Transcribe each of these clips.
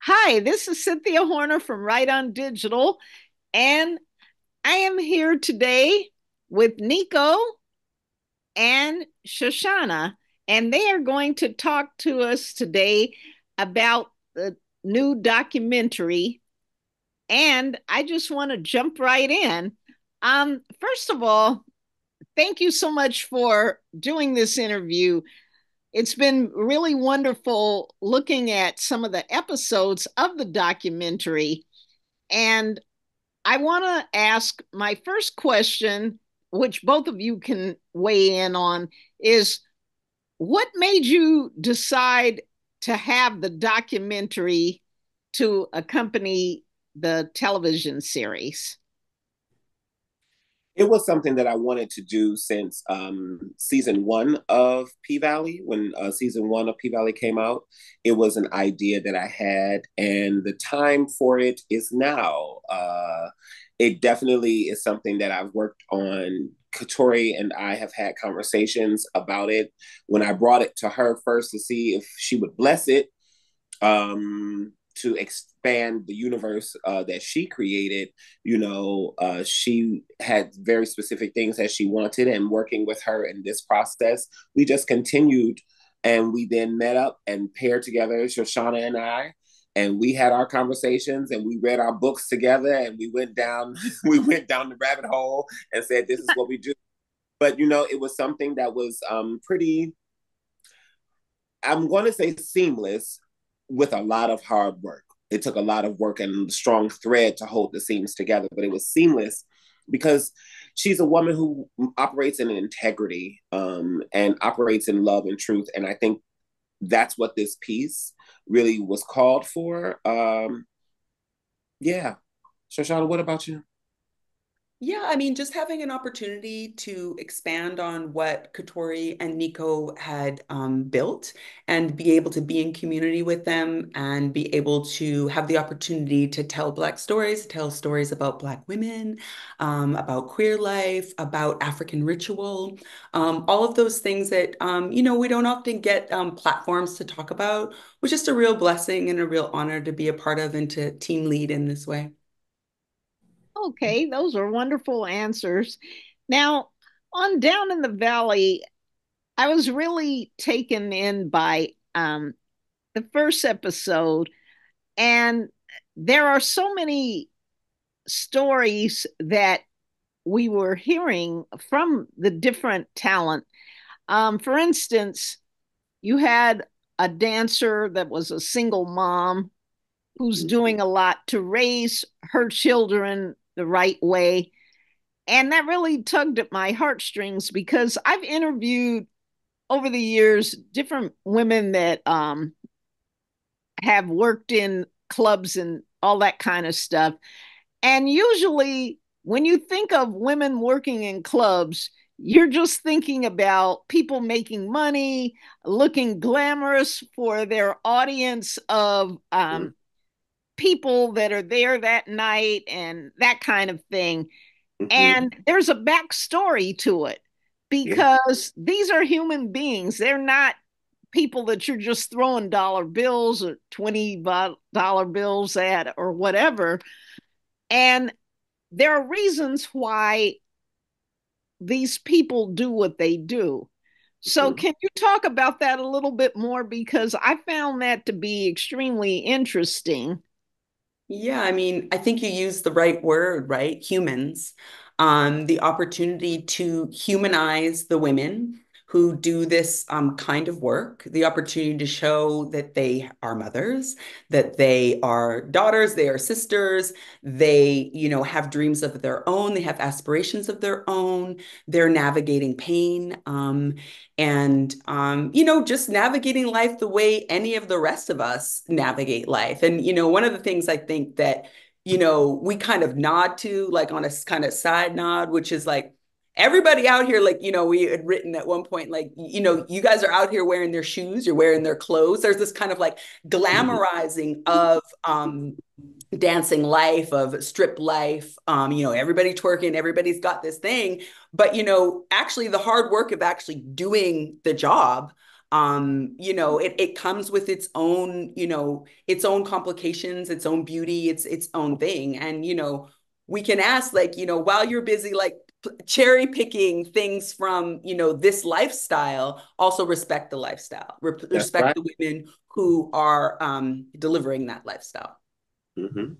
Hi, this is Cynthia Horner from Right On Digital, and I am here today with Nico and Shoshana, and they are going to talk to us today about the new documentary. And I just want to jump right in. First of all, thank you so much for doing this interview. It's been really wonderful looking at some of the episodes of the documentary. And I want to ask my first question, which both of you can weigh in on, is what made you decide to have the documentary to accompany the television series? It was something that I wanted to do since season one of P Valley. When season one of P Valley came out, it was an idea that I had, and the time for it is now. It definitely is something that I've worked on. Katori and I have had conversations about it. When I brought it to her first to see if she would bless it, to expand the universe that she created. She had very specific things that she wanted, and working with her in this process, we just continued, and we then met up and paired together, Shoshana and I. And we had our conversations, and we read our books together, and we went down we went down the rabbit hole and said, this is what we do. But it was something that was pretty, I'm going to say, seamless, with a lot of hard work. It took a lot of work and strong thread to hold the seams together, but it was seamless because she's a woman who operates in integrity, and operates in love and truth. And I think that's what this piece really was called for. Yeah. Shoshana, what about you? Yeah, I mean, just having an opportunity to expand on what Katori and Nico had built and be able to be in community with them and be able to have the opportunity to tell Black stories, tell stories about Black women, about queer life, about African ritual, all of those things that, we don't often get platforms to talk about, was just a real blessing and a real honor to be a part of and to team lead in this way. Okay, those are wonderful answers. Now, on Down in the Valley, I was really taken in by the first episode, and there are so many stories that we were hearing from the different talent. For instance, you had a dancer that was a single mom who's doing a lot to raise her children the right way. And that really tugged at my heartstrings because I've interviewed over the years different women that have worked in clubs and all that kind of stuff. And usually, when you think of women working in clubs, you're just thinking about people making money, looking glamorous for their audience of people that are there that night and that kind of thing. Mm-hmm. And there's a backstory to it Yeah. because these are human beings. They're not people that you're just throwing dollar bills or $20 bills at or whatever. And there are reasons why these people do what they do. So, Mm-hmm. can you talk about that a little bit more? Because I found that to be extremely interesting. Yeah, I mean, I think you used the right word, right? Humans. The opportunity to humanize the women who do this kind of work, the opportunity to show that they are mothers, that they are daughters, they are sisters, they, have dreams of their own, they have aspirations of their own, they're navigating pain. Just navigating life the way any of the rest of us navigate life. And, one of the things I think that, we kind of nod to, like on a kind of side nod, which is like, everybody out here, like, we had written at one point, like, you guys are out here wearing their shoes, you're wearing their clothes. There's this kind of like Mm-hmm. glamorizing of dancing life, of strip life. Everybody twerking, everybody's got this thing. But actually the hard work of actually doing the job It comes with its own, its own complications, its own beauty, its own thing. And, we can ask, like, while you're busy, like, cherry picking things from, this lifestyle, also respect the lifestyle, That's respect right. the women who are delivering that lifestyle. Mm-hmm.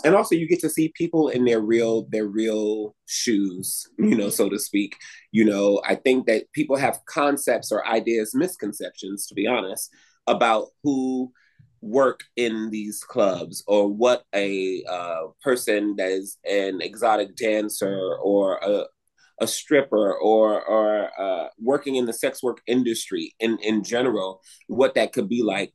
And also you get to see people in their real shoes, so to speak. I think that people have concepts or ideas, misconceptions, to be honest, about who work in these clubs, or what a person that is an exotic dancer, or a stripper, or working in the sex work industry in general, what that could be like.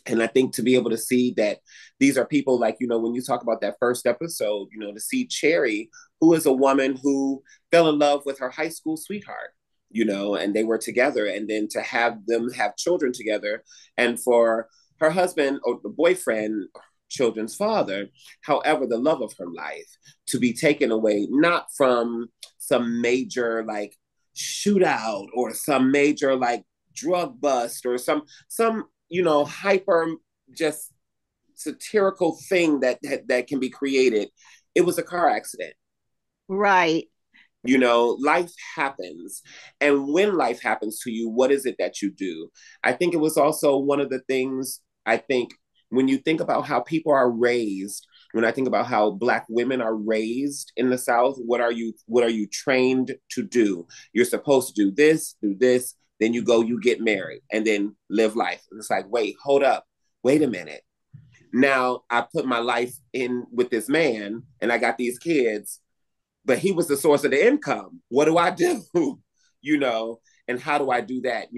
And I think to be able to see that these are people, like, when you talk about that first episode, to see Cherry, who is a woman who fell in love with her high school sweetheart, and they were together, and then to have them have children together, and for her husband, or the boyfriend, children's father, however, the love of her life, to be taken away, not from some major like shootout, or some major like drug bust, or some hyper, just satirical thing that can be created. It was a car accident. Right. Life happens. And when life happens to you, what is it that you do? I think it was also one of the things, I think, when you think about how people are raised, when I think about how Black women are raised in the South, what are you trained to do? You're supposed to do this, then you get married, and then live life. And it's like, wait, hold up, wait a minute. Now I put my life in with this man, and I got these kids, but he was the source of the income. What do I do? you know, and how do I do that?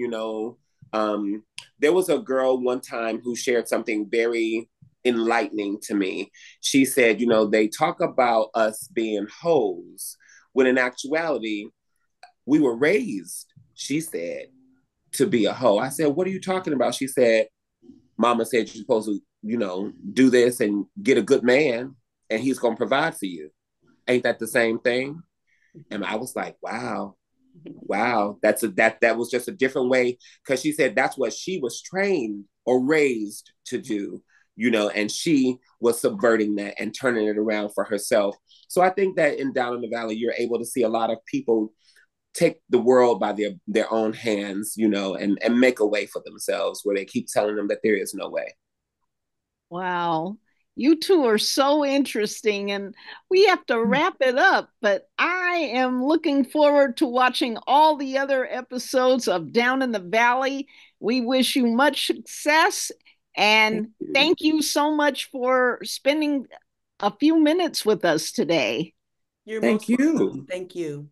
There was a girl one time who shared something very enlightening to me. She said, they talk about us being hoes, when in actuality, we were raised, she said, to be a hoe. I said, what are you talking about? She said, Mama said you're supposed to, do this and get a good man, and he's going to provide for you. Ain't that the same thing? And I was like, wow, wow, that was just a different way, because she said that's what she was trained or raised to do, and she was subverting that and turning it around for herself. So I think that in Down in the Valley, you're able to see a lot of people take the world by their own hands, and make a way for themselves, where they keep telling them that there is no way. Wow. You two are so interesting, and we have to wrap it up. But I am looking forward to watching all the other episodes of Down in the Valley. We wish you much success, Thank and you. thank you so much for spending a few minutes with us today. You're Thank most welcome. you. Thank you.